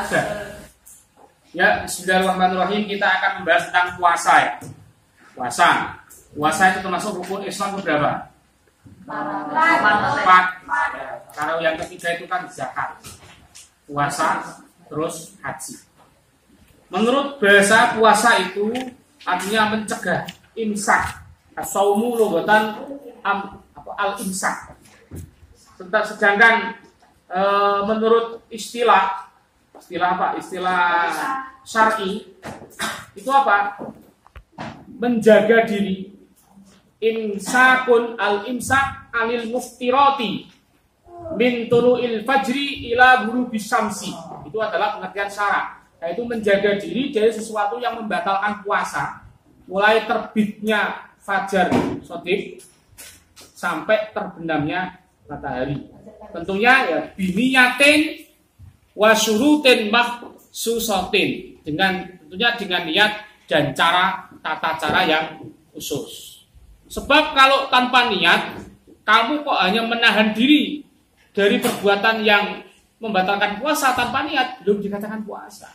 ada. Ya, bismillahirrahmanirrahim, kita akan membahas tentang puasa ya. Puasa itu termasuk rukun Islam berapa? 4. Kalau yang ketiga itu kan zakat. Puasa, terus haji. Menurut bahasa puasa itu artinya mencegah, imsak. As-saumu lugatan al-imsak. Sedangkan menurut istilah apa? Istilah syar'i itu apa? Menjaga diri. Imsakun al-imsak anil muftirati min tulu'il fajri ila ghurubis syamsi. Itu adalah pengertian syara', yaitu menjaga diri dari sesuatu yang membatalkan puasa mulai terbitnya fajar shadiq sampai terbenamnya matahari. Tentunya ya biniyatin wa syurutin mahsusatin, tentunya dengan niat dan tata cara yang khusus. Sebab kalau tanpa niat, kamu kok hanya menahan diri dari perbuatan yang membatalkan puasa tanpa niat, belum dikatakan puasa.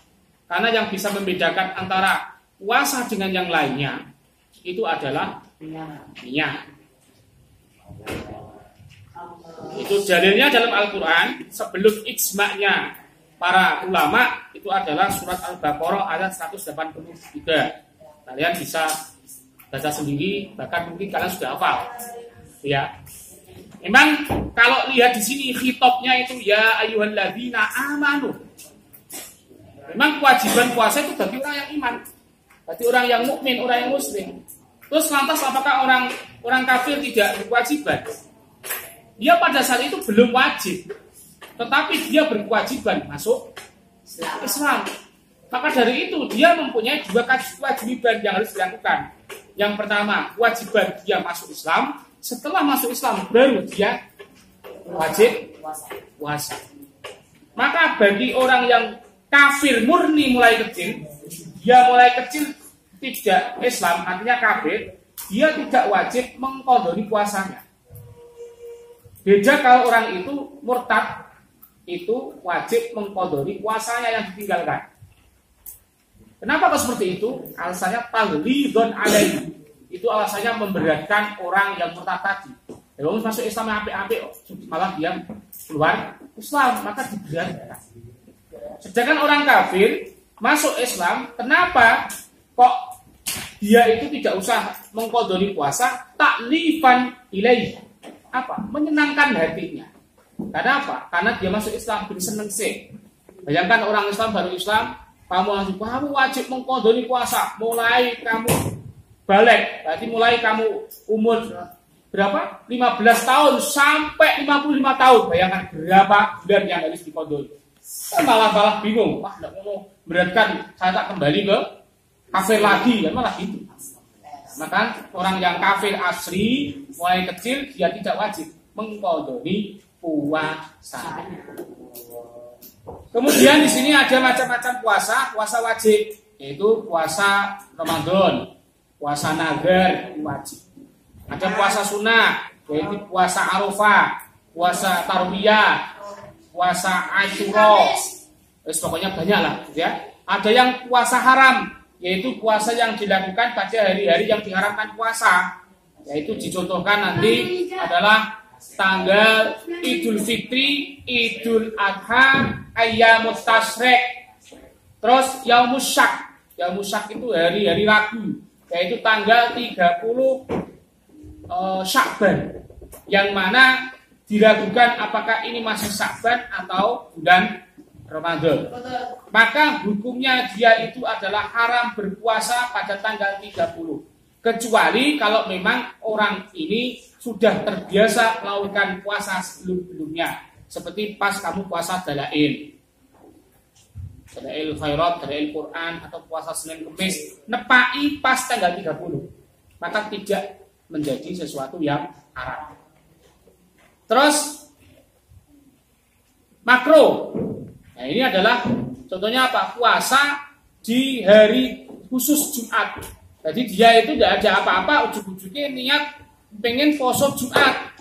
Karena yang bisa membedakan antara puasa dengan yang lainnya itu adalah niat. Itu dalilnya dalam Al-Quran. Sebelum ijma'nya para ulama, itu adalah surat Al-Baqarah ayat 183. Kalian bisa baca sendiri, bahkan mungkin kalian sudah hafal. Ya. Memang kalau lihat di sini khitabnya itu ya ayyuhalladzina amanu. Memang kewajiban puasa itu bagi orang yang iman, bagi orang yang mukmin, orang yang muslim. Terus lantas apakah orang kafir tidak berkewajiban? Dia pada saat itu belum wajib, tetapi dia berkewajiban masuk Islam. Maka dari itu dia mempunyai 2 kewajiban yang harus dilakukan. Yang pertama, kewajiban dia masuk Islam. Setelah masuk Islam, baru dia wajib puasa. Maka bagi orang yang kafir murni mulai kecil, dia mulai kecil tidak Islam, artinya kafir, dia tidak wajib mengqadhi puasanya. Beda kalau orang itu murtad, itu wajib mengqadhi puasanya yang ditinggalkan. Kenapa kok seperti itu? Alasannya taghlidun alaihi. Itu alasannya memberatkan orang yang murtad tadi. Kalau masuk Islam yang apik-apik, malah dia keluar Islam, maka diberatkan. Sedangkan orang kafir masuk Islam, kenapa kok dia itu tidak usah mengqadhi puasa? Taklifan ilaihi. Apa? Menyenangkan hatinya. Karena apa? Karena dia masuk Islam berseneng sih. Bayangkan orang Islam baru Islam, kamu wajib mengqadhi puasa mulai kamu balik, berarti mulai kamu umur berapa? 15 tahun sampai 55 tahun. Bayangkan berapa bulan yang harus diqadhi. Kan malah bingung. Wah, enggak mau beratkan, saya tak kembali ke kafir lagi, kan malah gitu. Maka orang yang kafir asli mulai kecil dia tidak wajib mengqadhi puasa. Kemudian di sini ada macam-macam puasa wajib, yaitu puasa Ramadan, puasa nazar wajib. Ada puasa sunnah, yaitu puasa Arafah, puasa Tarwiyah, puasa Asyura. Pokoknya banyak lah, ya. Ada yang puasa haram, yaitu puasa yang dilakukan pada hari-hari yang diharamkan puasa. Yaitu dicontohkan nanti adalah tanggal Idul Fitri, Idul Adha, Ayyamut Tasyrik. Terus Yaumus Syak. Yaumus Syak itu hari-hari Rabu, yaitu tanggal 30 Syakban. Yang mana diragukan apakah ini masih Syakban atau bulan Ramadan. Maka hukumnya dia itu adalah haram berpuasa pada tanggal 30. Kecuali kalau memang orang ini sudah terbiasa melakukan puasa sebelum-sebelumnya. Seperti pas kamu puasa Dalail Khairat, Dalail Quran, atau puasa Senin Kemis, nepai pas tanggal 30. Maka tidak menjadi sesuatu yang haram. Terus makro. Nah, ini adalah contohnya apa? Puasa di hari khusus Jumat. Jadi dia itu tidak ada apa-apa, ujug-ujugnya niat pengen poso Jumat.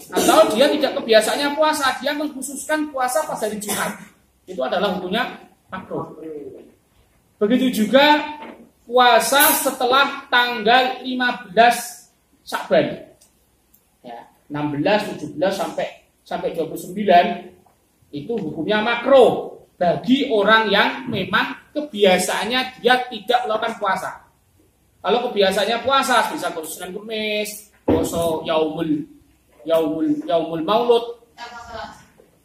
Atau dia tidak kebiasaannya puasa, dia mengkhususkan puasa pas hari Jumat. Itu adalah hukumnya makruh. Begitu juga puasa setelah tanggal 15 Sya'ban. Ya, 16, 17 sampai 29 itu hukumnya makruh bagi orang yang memang kebiasaannya dia tidak melakukan puasa. Kalau kebiasaannya puasa, bisa Senin Kemis, puasa yaumul maulud.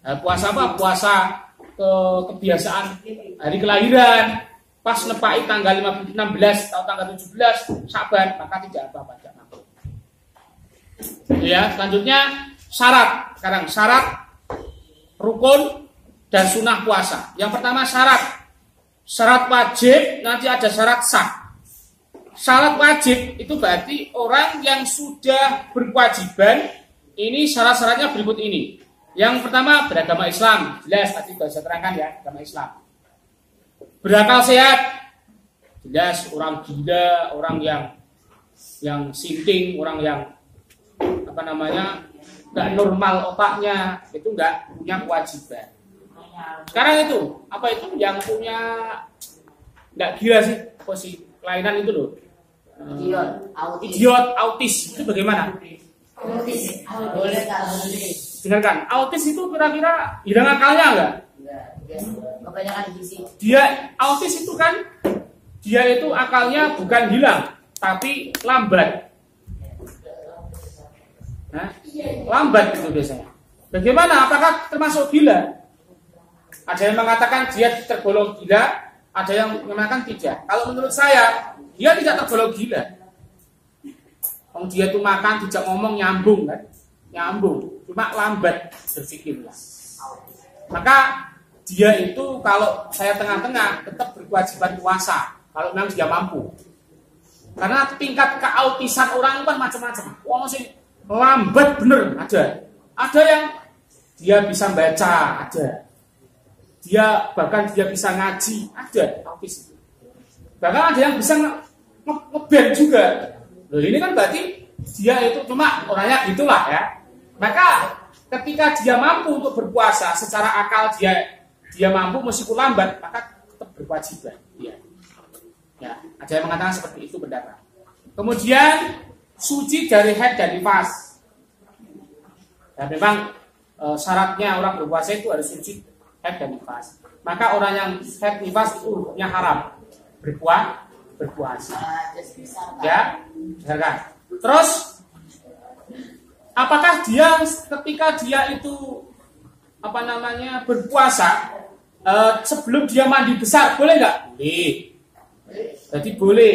Nah, puasa apa? Puasa kebiasaan hari kelahiran. Pas nepai tanggal 16 atau tanggal 17 Sya'ban, maka tidak apa-apa, tidak makruh. Ya, selanjutnya syarat. Sekarang syarat rukun dan sunnah puasa. Yang pertama syarat wajib, nanti ada syarat sah. Syarat wajib itu berarti orang yang sudah berkewajiban. Ini syarat-syaratnya berikut ini. Yang pertama beragama Islam, jelas tadi sudah saya terangkan ya, agama Islam. Berakal sehat, jelas orang gila, orang yang sinting, orang yang nggak normal otaknya, itu nggak punya kewajiban. Sekarang itu apa itu yang punya nggak gila sih, apa sih kelainan itu loh? Idiot, autis itu bagaimana? Dengarkan, autis itu kira-kira hilang akalnya enggak? Kebanyakan gizi. Dia autis itu kan dia itu akalnya bukan hilang tapi lambat. Nah, lambat itu biasanya. Bagaimana? Apakah termasuk gila? Ada yang mengatakan dia tergolong gila, ada yang mengatakan tidak. Kalau menurut saya, dia tidak tergolong gila. Kalau dia tuh makan tidak ngomong nyambung kan? Nyambung, cuma lambat berpikirnya. Maka dia itu kalau saya tengah-tengah tetap berkewajiban puasa kalau memang dia mampu. Karena tingkat keautisan orang itu kan macam-macam. Wong sing lambat bener ada yang dia bisa baca, bahkan dia bisa ngaji, ada autis. Bahkan ada yang bisa ngeband juga. Loh, ini kan berarti dia itu cuma orangnya gitulah ya. Maka ketika dia mampu untuk berpuasa secara akal dia mampu meskipun lambat, maka tetap berkewajiban. Ya, ada yang mengatakan seperti itu pendapat. Kemudian suci dari haid dan nifas. Ya, memang syaratnya orang berpuasa itu harus suci haid dan nifas. Maka orang yang haid nifas itu hukumnya haram berpuasa. Ya, dengarkan. Terus apakah dia ketika dia itu berpuasa sebelum dia mandi besar boleh nggak? Boleh. Jadi boleh.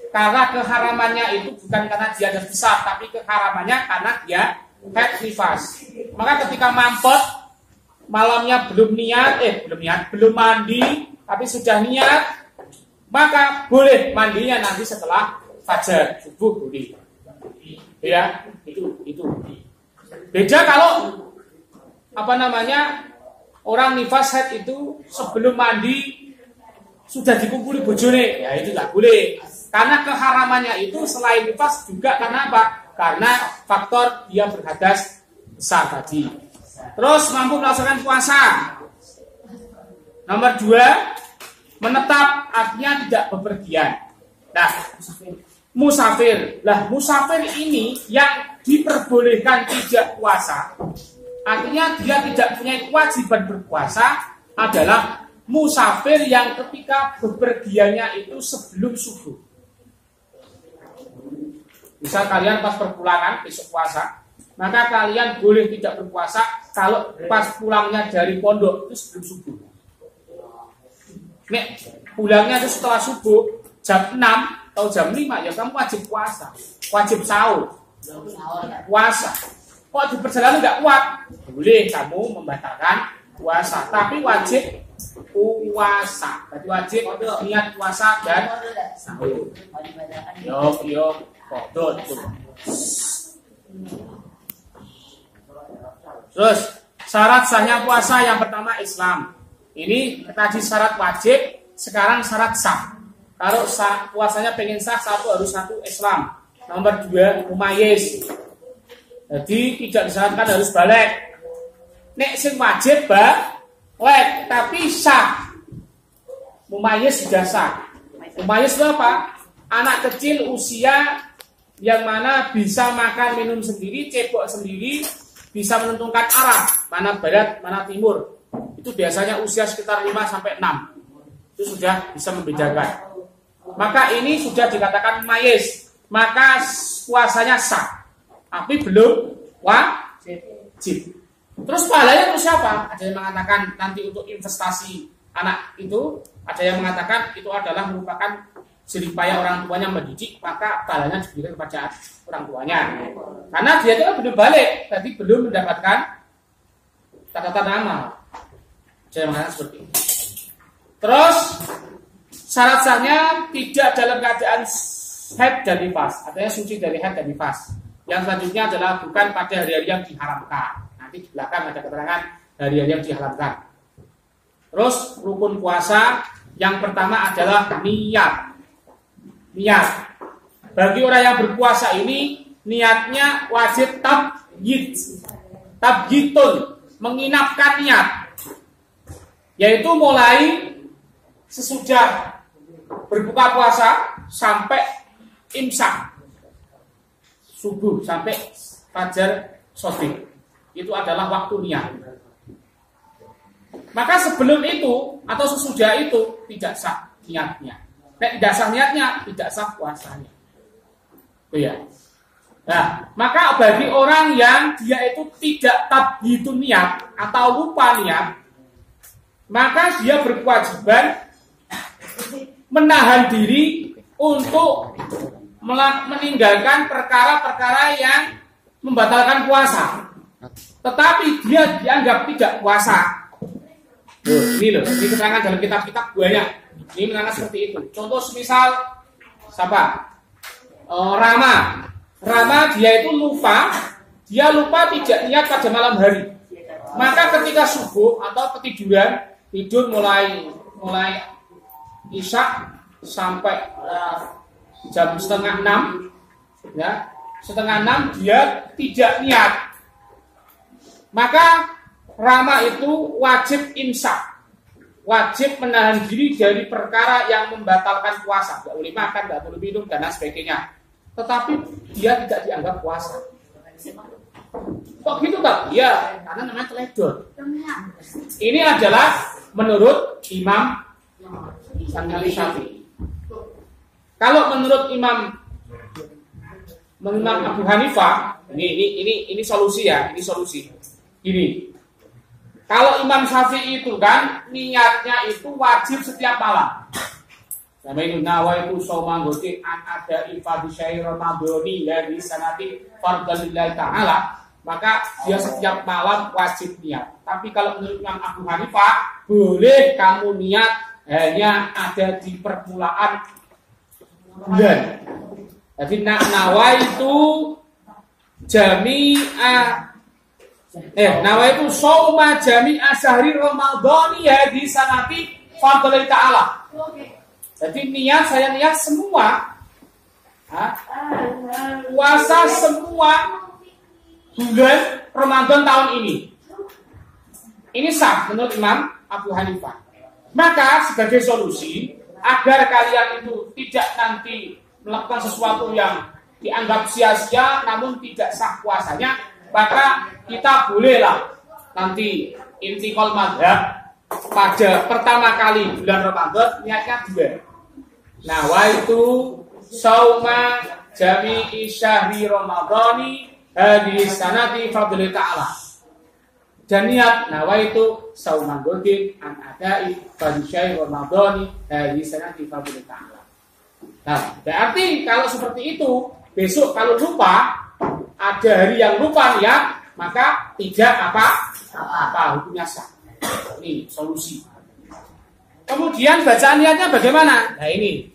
Karena keharamannya itu bukan karena dia ada besar, tapi keharamannya karena dia haid nifas. Maka ketika mampet malamnya belum mandi, tapi sudah niat, maka boleh mandinya nanti setelah fajar subuh boleh. Ya, itu. Beda kalau orang nifas haid itu sebelum mandi sudah dikumpuli bojone, ya itu nggak boleh. Karena keharamannya itu selain nifas juga karena apa? Karena faktor dia berhadas besar tadi. Terus mampu melaksanakan puasa. Nomor 2, menetap artinya tidak bepergian. Nah, musafir. Lah, musafir ini yang diperbolehkan tidak puasa. Artinya dia tidak punya kewajiban berpuasa adalah musafir yang ketika bepergiannya itu sebelum subuh. Misal kalian pas perpulangan besok puasa, maka kalian boleh tidak berpuasa kalau pas pulangnya dari pondok itu sebelum subuh. Nek pulangnya itu setelah subuh jam 6 atau jam 5 ya kamu wajib puasa, wajib sahur, puasa. Kok di perjalanan nggak kuat, boleh kamu membatalkan puasa, tapi wajib puasa. Berarti wajib niat puasa dan sahur. Yok, kodot. Terus syarat sahnya puasa yang pertama Islam. Ini tadi syarat wajib, sekarang syarat sah. Kalau puasanya pengen sah, harus satu Islam. Nomor 2 mumayyiz. Jadi tidak disyaratkan harus balik. Nek sing wajib balik, tapi sah. Mumayyiz sudah sah. Mumayyiz itu apa? Anak kecil usia yang mana bisa makan minum sendiri, cebok sendiri, bisa menentukan arah, mana barat, mana timur. Itu biasanya usia sekitar 5 sampai 6. Itu sudah bisa membedakan. Maka ini sudah dikatakan mumayyiz. Maka puasanya sah. Tapi belum wajib. Terus pahalanya untuk siapa? Ada yang mengatakan nanti untuk investasi anak itu, ada yang mengatakan itu adalah merupakan jeripaya orang tuanya mendidik, maka pahalanya diberikan kepada orang tuanya. Karena dia itu kan belum balik, tadi belum mendapatkan catatan amal. Saya mengatakan seperti itu. Terus syarat sahnya tidak dalam keadaan haid dan nifas, artinya suci dari haid dan nifas. Yang selanjutnya adalah bukan pada hari-hari yang diharamkan. Nanti di belakang ada keterangan hari-hari yang diharamkan. Terus rukun puasa yang pertama adalah niat. Niat. Bagi orang yang berpuasa ini niatnya wajib tabyid. Tabyidun, menginapkan niat. Yaitu mulai sesudah berbuka puasa sampai imsak. Subuh sampai fajar shobik. Itu adalah waktu niat. Maka sebelum itu atau sesudah itu tidak sah niatnya. Tidak sah niatnya, tidak sah puasanya. Itu ya. Nah, maka bagi orang yang dia itu tidak tabyidun niat atau lupa niat, maka dia berkewajiban menahan diri untuk meninggalkan perkara-perkara yang membatalkan puasa. Tetapi dia dianggap tidak puasa. Ini loh, ini keterangan dalam kitab-kitab banyak. Ini menerangkan seperti itu. Contoh misal siapa? Rama. Rama dia itu lupa. Dia lupa tidak niat pada malam hari. Maka ketika subuh atau ketiduran, tidur mulai isya sampai jam setengah 6, ya, setengah 6 dia tidak niat. Maka Rama itu wajib imsak, wajib menahan diri dari perkara yang membatalkan puasa. Tidak boleh makan, tidak boleh minum dan lain sebagainya. Tetapi dia tidak dianggap puasa. Kok gitu tak? Ya, karena namanya teledor. Ini adalah menurut Imam Syafi'i. Kalau menurut Imam Abu Hanifah, ini solusi ya, ini solusi. Ini. Kalau Imam Syafi'i itu kan niatnya itu wajib setiap malam. Sama itu nawaitu saumangotin an ada ifadi syair Ramadhani dari sanati fardhalillahi ta'ala, maka dia setiap malam wajib niat. Tapi kalau menurut Imam Abu Hanifah, boleh kamu niat hanya ada di permulaan bulan. Jadi nawaitu nawaitu shauma jami'a syahri Ramadhani di sanati fardhalillahi ta'ala. Jadi saya niat semua puasa semua bulan Ramadan tahun ini. Ini sah menurut Imam Abu Hanifah. Maka sebagai solusi agar kalian itu tidak nanti melakukan sesuatu yang dianggap sia-sia namun tidak sah puasanya, maka kita bolehlah nanti intikal madhab pada pertama kali bulan Ramadan niatnya 2. Nawaitu sauma jami'i syahri Ramadhani hadhihi sanati fardhalillahi ta'ala. Dan niat nawaitu sauma godin an adai fardhi syahri Ramadhani hadhihi sanati fardhalillahi ta'ala. Nah, berarti kalau seperti itu, besok kalau lupa, ada hari yang lupa niat, maka tidak apa hukumnya sah. Ini solusi. Kemudian bacaan niatnya bagaimana? Nah ini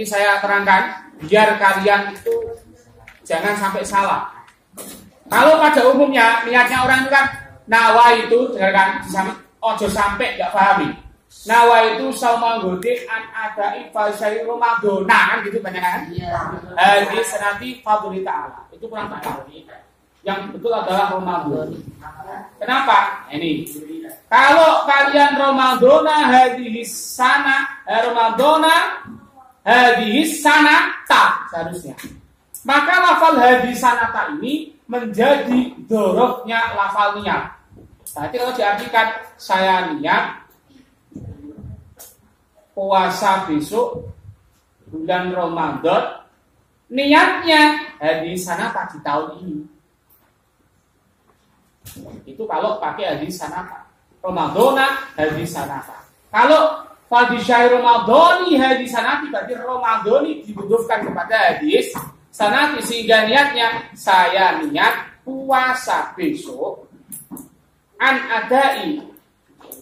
saya terangkan biar kalian itu jangan sampai salah. Kalau pada umumnya niatnya orang itu kan nawa itu, dengarkan, ojo sampai nggak pahami. Nawa itu sama gode an ada ifasai Ramadhana kan gitu banyak kan? Jadi senanti fadli ta'ala itu kurang tahu. Yang betul adalah Ramadan. Kenapa? Ini. Kalau kalian Ramadhana hadhihi sana Ramadhana hadhihi sanata seharusnya. Maka lafal hadhihi sanata ini menjadi dzarafnya lafal niat. Berarti kalau diartikan saya niat puasa besok bulan Ramadan, niatnya hadhihi sanata di tahun ini. Itu kalau pakai hadhihi sanata. Ramadhana hadhihi sanata. Kalau fadhi syahr Ramadhani hadhihi sanati, berarti Ramadhani dibutuhkan kepada hadis sanati, sehingga niatnya saya niat puasa besok an adai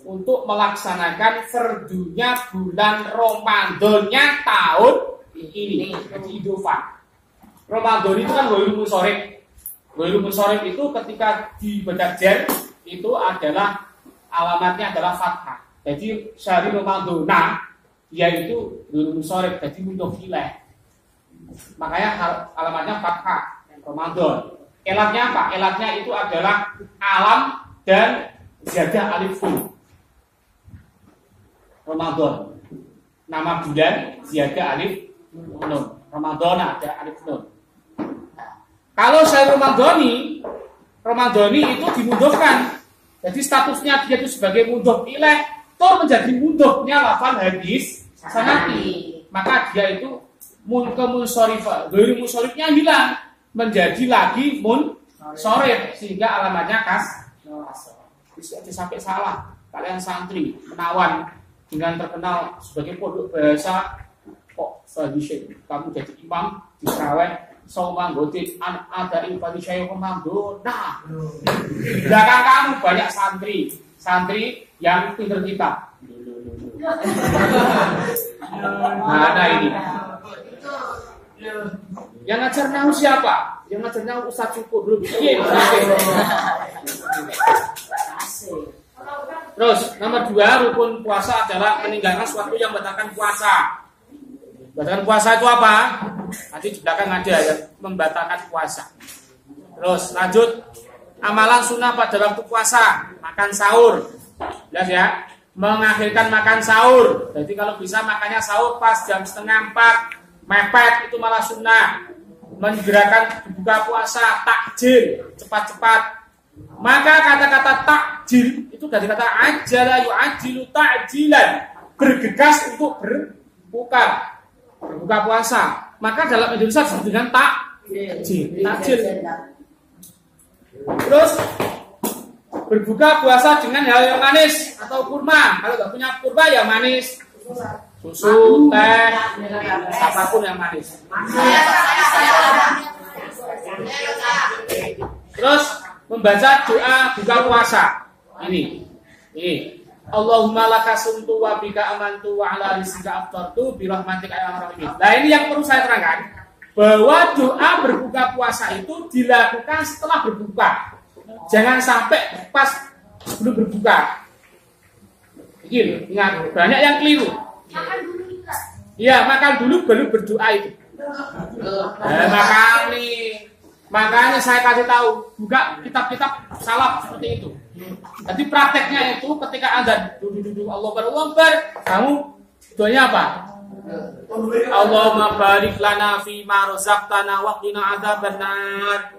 untuk melaksanakan fardunya bulan Ramadannya tahun ini. Jadi idofah. Ramadan itu kan ghairu munsharif. Ghairu munsharif itu ketika dibaca jar itu adalah alamatnya adalah fathah. Jadi syahri Ramadhana yaitu ghairu munsharif, jadi mundur ilaih. Makanya alamatnya fathah Ramadan. Elatnya apa? Elatnya itu adalah alam dan ziyadah alif nun. Ramadan. Nama bulan ziyadah alif nun. Ramadan ada alif nun. Kalau saya Ramadhani itu dimundurkan. Jadi statusnya dia itu sebagai mundhaf ilaih, toh menjadi mundhafnya lafal hadis sanati. Maka dia itu kemunsharifah, ghairu munsharifnya hilang, menjadi lagi munsharif, sehingga alamatnya bisa sampai salah. Kalian santri menawan dengan terkenal sebagai pondok bahasa kok Syekh kamu jadi imam di Sarawak Sauma gotit ada infati saya komando. Nah, belakang kamu banyak santri yang pinter kitab. Mana ini? Yang ngajar nahu siapa? Yang ngajar nahu Ustaz Cukup belum bikin. Terus nomor 2, rukun puasa adalah meninggalkan sesuatu yang membatalkan puasa. Membatalkan puasa itu apa? Nanti di belakang ada yang membatalkan puasa. Terus lanjut, amalan sunnah pada waktu puasa, makan sahur. Jelas ya? Mengakhirkan makan sahur. Jadi kalau bisa makannya sahur pas jam 3:30, mepet itu malah sunnah. Menggerakkan buka puasa, takjil, cepat-cepat. Maka kata-kata takjil itu dari kata ajala yu'ajilu ta'jilan, bergegas untuk berbuka puasa. Maka dalam Indonesia disebut dengan takjil. Terus berbuka puasa dengan hal yang manis atau kurma. Kalau nggak punya kurma ya manis, susu, teh, apapun yang manis. Terus membaca doa buka puasa. Ini. Allahumma laka sumtu wa bika amantu wa ala rizqika aftartu bi rahmatika ya arhamar rahimin. Nah, ini yang perlu saya terangkan, bahwa doa berbuka puasa itu dilakukan setelah berbuka. Jangan sampai pas sebelum berbuka. Begini, ingat, banyak yang keliru. Makan dulu enggak? Iya, makan dulu baru berdoa itu. Makanya saya kasih tahu, buka kitab-kitab salaf seperti itu. Jadi prakteknya itu ketika Anda duduk Allahu Akbar, kamu doanya apa? Allahumma barik lana fi ma razaqtana wa qina adzabannar.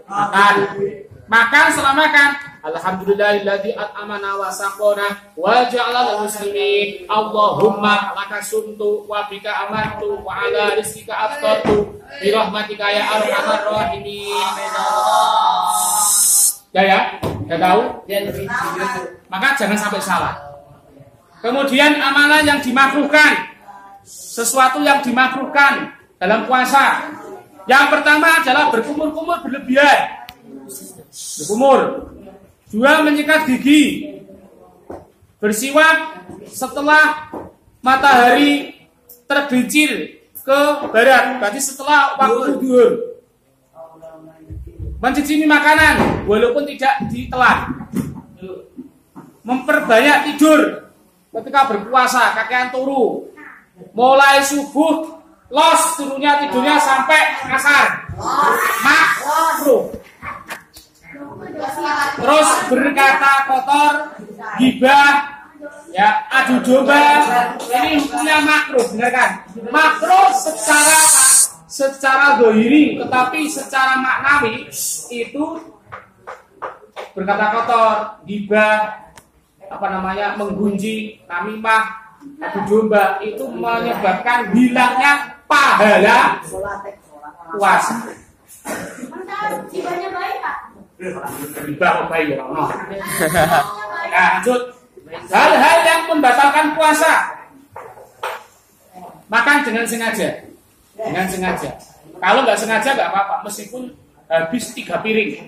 Makan setelah makan, alhamdulillahilladzi at'amana wa saqana wa ja'alana muslimin. Allahumma laka sumtu wa bika amantu wa ala rizqika aftartu bi rahmatika ya arhamar rahimin. Ya, udah tahu? Maka jangan sampai salah. Kemudian amalan yang dimakruhkan, sesuatu yang dimakruhkan dalam puasa. Yang pertama adalah berkumur-kumur berlebihan. Berkumur. 2, menyikat gigi. Bersiwak setelah matahari tergelincir ke barat, berarti setelah waktu zuhur. Mencicipi makanan walaupun tidak ditelan. Memperbanyak tidur ketika berpuasa, kakean turu. Mulai subuh los turunnya tidurnya sampai asar. Makruh. Terus berkata kotor, gibah, Ya, adu domba ini hukumnya makruh, benar kan? Makruh secara dohiri, tetapi secara maknawi itu berkata kotor, gibah, menggunjing, namimah, adu domba itu menyebabkan hilangnya pahala puasa. Jiwanya baik, Pak. Gibah kok baik ya, no. Lanjut. Hal-hal yang membatalkan puasa. Makan dengan sengaja. Dengan sengaja. Kalau nggak sengaja nggak apa-apa, meskipun habis 3 piring.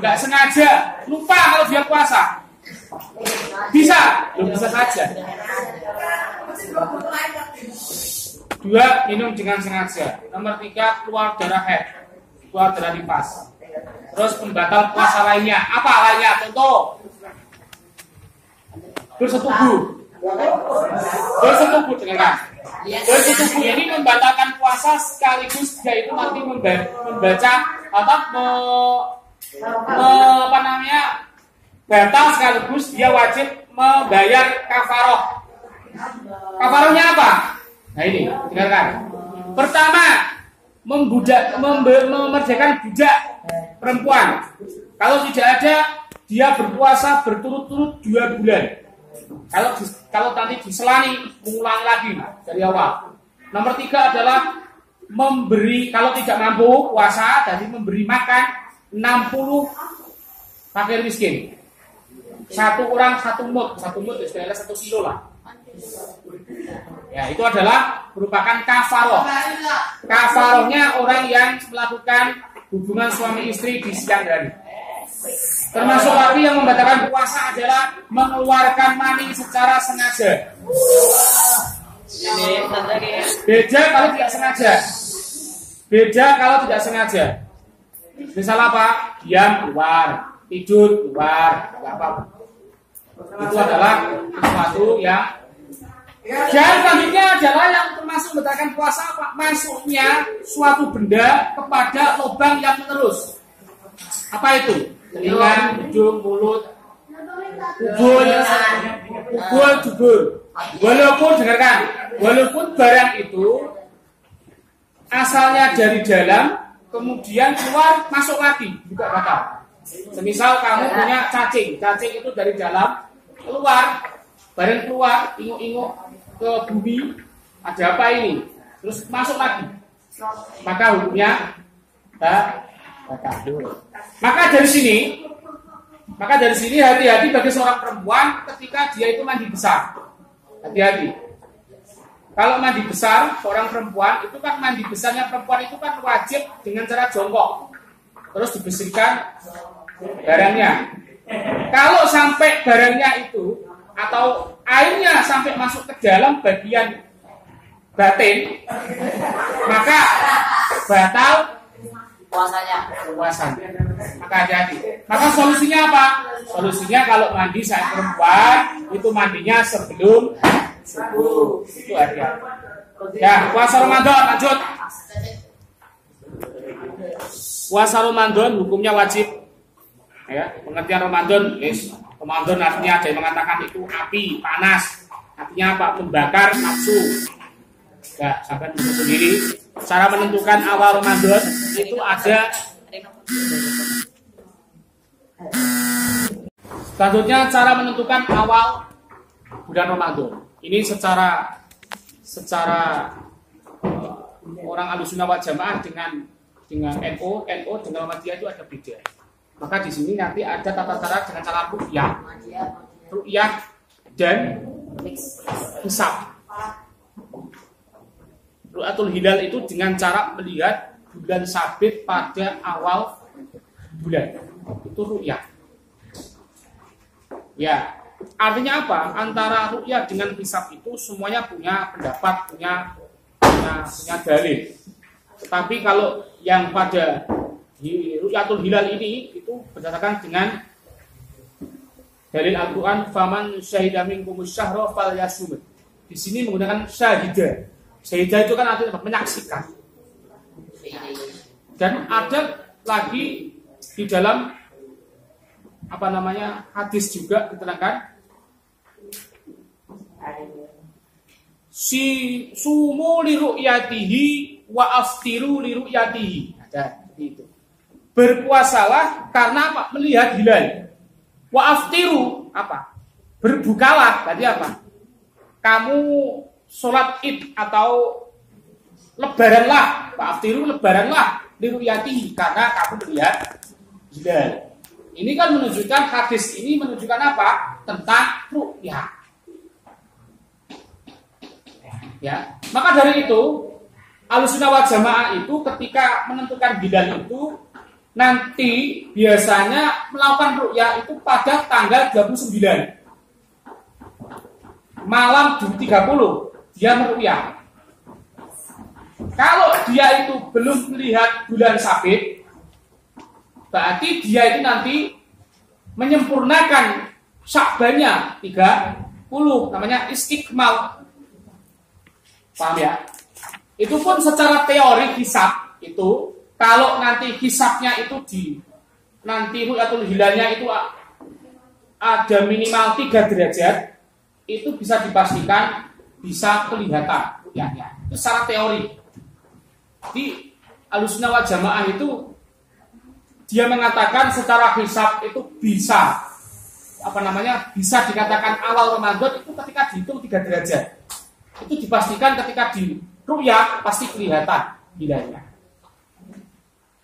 Nggak sengaja, lupa kalau dia puasa. Bisa, bisa saja. 2, minum dengan sengaja. Nomor 3, keluar darah haid, keluar darah nifas. Terus pembatal puasa lainnya. Apa lainnya? Contoh. Bersetubuh. Bersetubuh dengan kan? Bersetubuh ini membatalkan puasa sekaligus dia itu nanti membaca batal sekaligus dia wajib membayar kafaroh. Kafarohnya apa? Nah ini, dengarkan. Pertama, memerdekakan budak perempuan. Kalau tidak ada, dia berpuasa berturut-turut 2 bulan. Kalau nanti diselani, mengulang lagi dari awal. Nomor 3 adalah memberi, kalau tidak mampu puasa, jadi memberi makan 60 fakir miskin. 1 orang 1 mut istilahnya 1 kilo lah. Ya, itu adalah merupakan kafaroh. Kafarohnya orang yang melakukan hubungan suami istri di siang hari. Termasuk lagi yang membatalkan puasa adalah mengeluarkan mani secara sengaja. Beda kalau tidak sengaja. Beda kalau tidak sengaja. Misal apa? Diam keluar, tidur keluar, nggak apa-apa. Itu adalah sesuatu yang. Dan selanjutnya adalah yang termasuk membatalkan puasa apa? Masuknya suatu benda kepada lubang yang menerus. Apa itu? Telinga, hidung, mulut, dubur. Walaupun barang itu asalnya dari dalam, kemudian keluar masuk lagi juga batal. Semisal kamu punya cacing itu dari dalam keluar, barang keluar, inguk-inguk ke bumi, ada apa ini? Terus masuk lagi, maka hukumnya batal. Maka dari sini hati-hati bagi seorang perempuan ketika dia itu mandi besar. Hati-hati. Kalau mandi besar seorang perempuan itu kan mandi besarnya perempuan itu kan wajib dengan cara jongkok. Terus dibersihkan barangnya. Kalau sampai barangnya itu atau airnya sampai masuk ke dalam bagian batin, maka batal puasanya. Maka hati-hati. Maka solusinya apa? Solusinya kalau mandi saat perempuan itu mandinya sebelum subuh. Itu aja. Ya, puasa Ramadan lanjut. Puasa Ramadan hukumnya wajib. Ya, pengertian Ramadan, Ramadan artinya ada yang mengatakan itu api panas. Artinya apa? Membakar nafsu. Ya, sampai tentu sendiri. Cara menentukan awal Ramadan itu ada. Selanjutnya cara menentukan awal bulan Ramadan. Ini secara orang Ahlussunnah wal Jamaah dengan NU dengan Muhammadiyah itu ada beda. Maka di sini nanti ada tata cara dengan cara ru'yah dan hisab. Ru'yatul hilal itu dengan cara melihat bulan sabit pada awal bulan. Itu ru'yah. Ya, artinya apa? Antara ru'yah dengan hisab itu semuanya punya pendapat, punya dalil. Tetapi kalau yang pada ru'yatul hilal ini itu berdasarkan dengan dalil Al-Qur'an, faman syahida minkumus syahra falyasum. Di sini menggunakan syahidah. Syahidah itu kan artinya menyaksikan. Dan ada lagi di dalam hadis juga diterangkan Si sumu li ru'yatihi wa aftiru li ru'yatihi. Ada seperti itu. Berpuasalah karena apa? Melihat hilal. Wa aftiru apa? Berbukalah. Berarti apa? Kamu sholat id atau lebaranlah. Wa aftiru lebaranlah li ru'yatihi karena kamu melihat hilal. Ini kan menunjukkan, hadis ini menunjukkan apa? Tentang ru'yah. Ya, maka dari itu Ahlussunnah wal Jamaah itu ketika menentukan hilal itu nanti biasanya melakukan ru'yah itu pada tanggal 29 malam 30 dia meru'yah. Kalau dia itu belum melihat bulan sabit, berarti dia itu nanti menyempurnakan Sya'bannya 30, namanya istikmal. Paham ya? Itu pun secara teori hisab itu, kalau nanti hisabnya itu nanti ru'yatul hilalnya itu ada minimal 3 derajat, itu bisa dipastikan bisa kelihatan ru'yahnya. Itu secara teori. Di Ahlussunnah wal Jamaah itu dia mengatakan secara hisab itu bisa bisa dikatakan awal Ramadan itu ketika dihitung 3 derajat. Itu dipastikan ketika di ru'yah pasti kelihatan hilalnya.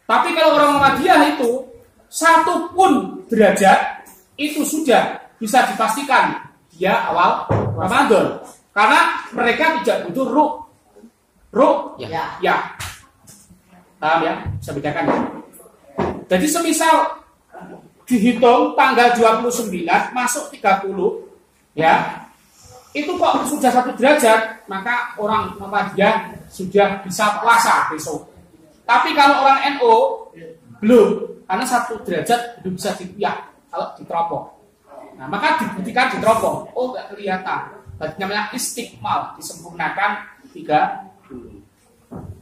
Tapi kalau orang Muhammadiyah itu 1 pun derajat itu sudah bisa dipastikan dia awal Ramadan. Karena mereka tidak butuh ya. Paham ya? Bisa bedakan ya? Jadi semisal dihitung tanggal 29 masuk 30 ya. Itu kok sudah 1 derajat, maka orang Muhammadiyah sudah bisa puasa besok. Tapi kalau orang NU belum, karena 1 derajat belum bisa diru'yah kalau diteropong. Nah, maka dibuktikan diteropong. Oh, nggak kelihatan. Berarti namanya istikmal, disempurnakan 30.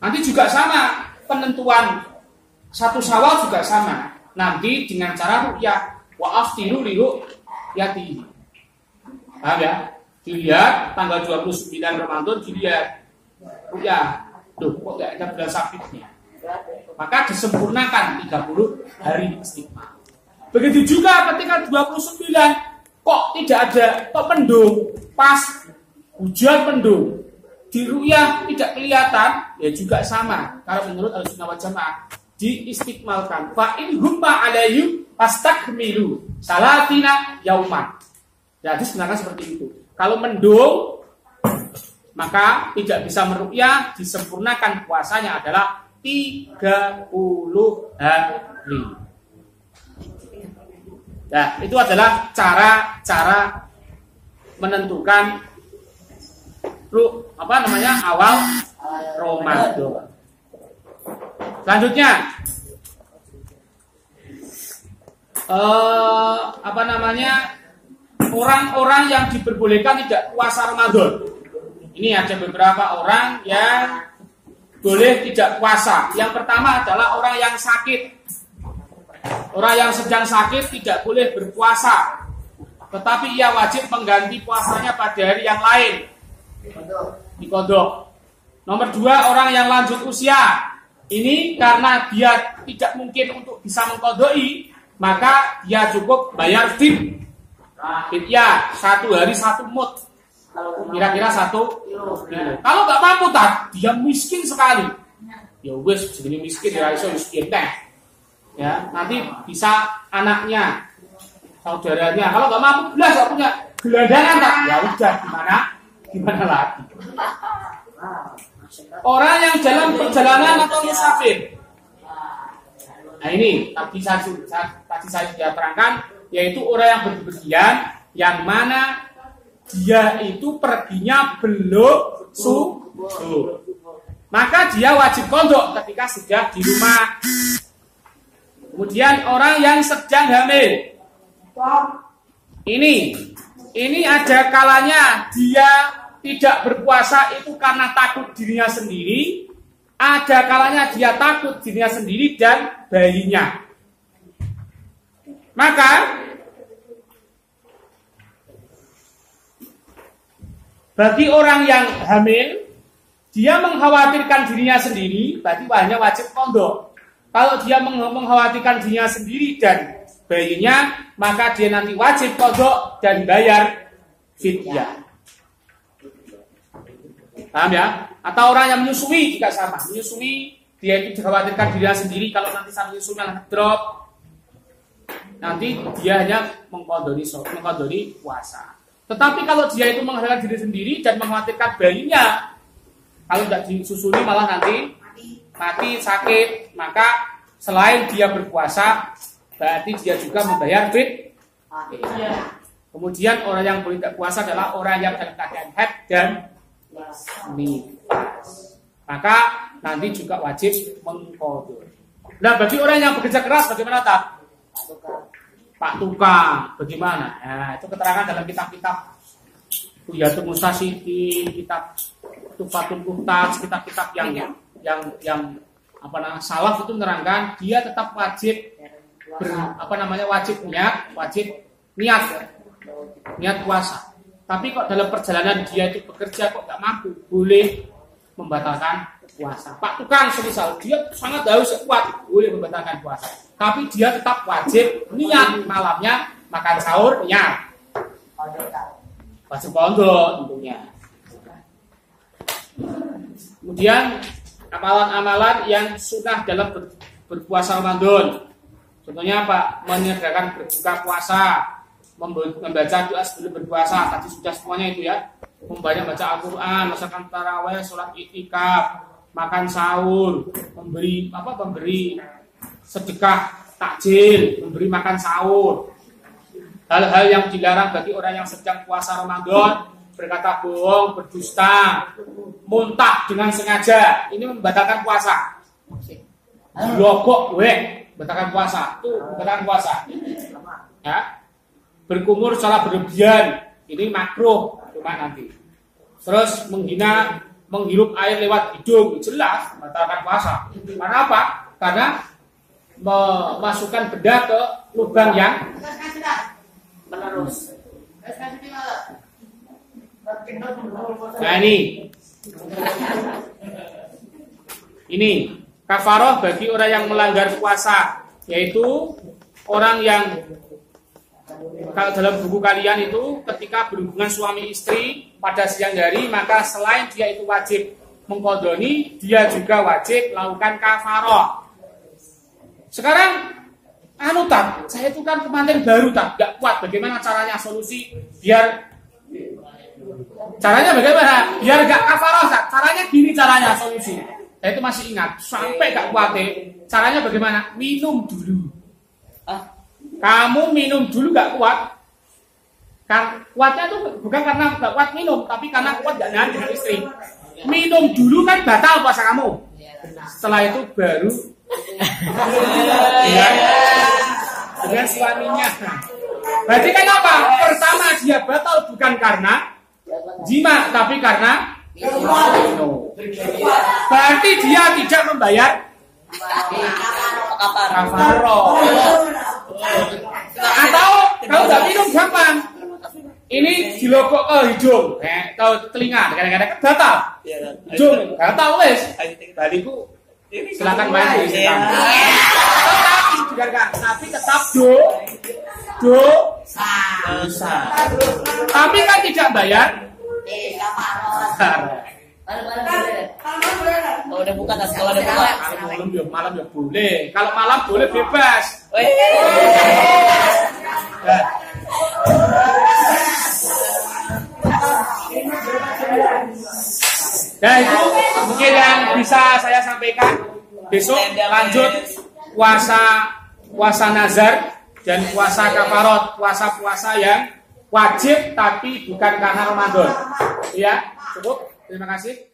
Nanti juga sama penentuan 1 Syawal juga sama. Nanti dengan cara ru'yah wa aftiru li ru'yatihi. Paham ya? Dilihat tanggal 29 Ramadan dilihat ru'yah. Loh, kok enggak ada bulan sabitnya? Maka disempurnakan 30 hari istiqomah. Begitu juga ketika 29 kok tidak ada, kok mendung, pas hujan mendung, di ru'yah tidak kelihatan, ya juga sama. Kalau menurut Ahlussunnah wal Jamaah diistiqmalkan. Fa in humma alayhi fastakmilu salatina yauman. Jadi sebenarnya seperti itu. Kalau mendung maka tidak bisa meru'yah, disempurnakan puasanya adalah 30 hari. Nah, itu adalah cara menentukan awal Ramadan. Selanjutnya orang-orang yang diperbolehkan tidak puasa Ramadan. Ini ada beberapa orang yang boleh tidak puasa. Yang pertama adalah orang yang sakit. Orang yang sedang sakit tidak boleh berpuasa, tetapi ia wajib mengganti puasanya pada hari yang lain, dikodok. Nomor 2, orang yang lanjut usia. Ini karena dia tidak mungkin untuk bisa mengkodoi, maka dia cukup bayar fidyah 1 hari 1 mud, kira-kira 1 kilo. Kalau nggak mampu dia miskin sekali, ya wes jadi miskin ya iso miskin teh. Ya, nanti bisa anaknya, saudaranya. Kalau nggak mampu belas nggak punya gelandangan ya udah gimana lagi. Orang yang dalam perjalanan atau musafir. Nah ini tadi saya sudah terangkan, yaitu orang yang berpergian yang mana dia itu perginya belum subuh. Maka dia wajib qadha ketika sudah di rumah. Kemudian orang yang sedang hamil. Ini ada kalanya dia tidak berpuasa itu karena takut dirinya sendiri. Ada kalanya dia takut dirinya sendiri dan bayinya. Maka Bagi orang yang hamil, dia mengkhawatirkan dirinya sendiri, berarti hanya wajib qadha. Kalau dia mengkhawatirkan dirinya sendiri dan bayinya, maka dia nanti wajib qadha dan bayar fidyah. Paham ya? Atau orang yang menyusui juga sama. Menyusui, dia itu dikhawatirkan dirinya sendiri, kalau nanti saat menyusunya drop, nanti dia hanya mengqadhani puasa. Tetapi kalau dia itu mengkhawatirkan diri sendiri dan mengkhawatirkan bayinya, kalau tidak disusui malah nanti mati sakit, maka selain dia berpuasa, berarti dia juga membayar fidyah. Kemudian orang yang boleh tidak puasa adalah orang yang dalam keadaan haid dan nifas. Maka nanti juga wajib mengqadha. Nah, bagi orang yang bekerja keras bagaimana tak? Pak Tukang, bagaimana? Nah, itu keterangan dalam kitab-kitab Buyatul Mustasyikin, kitab Tufatul Kuhtas, kitab-kitab yang salaf itu menerangkan dia tetap wajib wajib niat puasa. Tapi kok dalam perjalanan dia itu bekerja kok nggak mampu, boleh membatalkan puasa. Pak Tukang semisal dia sangat haus kuat, boleh membatalkan puasa. Tapi dia tetap wajib niat malamnya makan sahur niat. Wajib qadha tentunya. Kemudian amalan-amalan yang sunnah dalam berpuasa Ramadan. Contohnya apa? Menyediakan berbuka puasa, membaca doa sebelum berpuasa. Tadi sudah semuanya itu ya. Membaca Al-Quran, melaksanakan tarawih, sholat i'tikaf, makan sahur, memberi sedekah takjil, memberi makan sahur. Hal-hal yang dilarang bagi orang yang sedang puasa Ramadan, berkata bohong, berdusta, muntah dengan sengaja, ini membatalkan puasa. Logok membatalkan puasa, itu membatalkan puasa. Ya. Berkumur secara berlebihan, ini makruh, cuma nanti. Terus menghirup air lewat hidung, jelas membatalkan puasa. Karena apa? Karena memasukkan benda ke lubang yang menerus. Nah ini kafaroh bagi orang yang melanggar puasa, yaitu orang yang kalau dalam buku kalian itu ketika berhubungan suami istri pada siang hari, maka selain dia itu wajib mengqadhani, dia juga wajib melakukan kafaroh. Sekarang saya itu kan pengantin baru nggak kuat, bagaimana caranya solusi biar caranya bagaimana biar nggak kafaroh? Caranya gini, caranya solusi. Saya itu masih ingat sampai nggak kuat caranya bagaimana? Minum dulu. Kamu minum dulu nggak kuat. Kuatnya itu bukan karena nggak kuat minum, tapi karena kuat nggak nahan dengan istri. Minum dulu kan batal puasa kamu. Setelah itu baru dengan suaminya. Berarti kan apa? Pertama dia batal bukan karena jima, tapi karena minum. Berarti dia tidak membayar kafaroh. Atau kalau nggak minum gampang, ini dilokok ke hidung, atau telinga, kadang-kadang batal. Hidung batal wes. Baliku silakan main di sini. Tapi tetap dosa. Tapi kan tidak bayar. Kalau udah buka tas, kalau udah buka. Malam ya boleh. Kalau malam boleh bebas. Nah itu mungkin yang bisa saya sampaikan. Besok lanjut puasa nazar dan puasa kafarot, puasa yang wajib tapi bukan karena Ramadan. Ya, cukup. Terima kasih.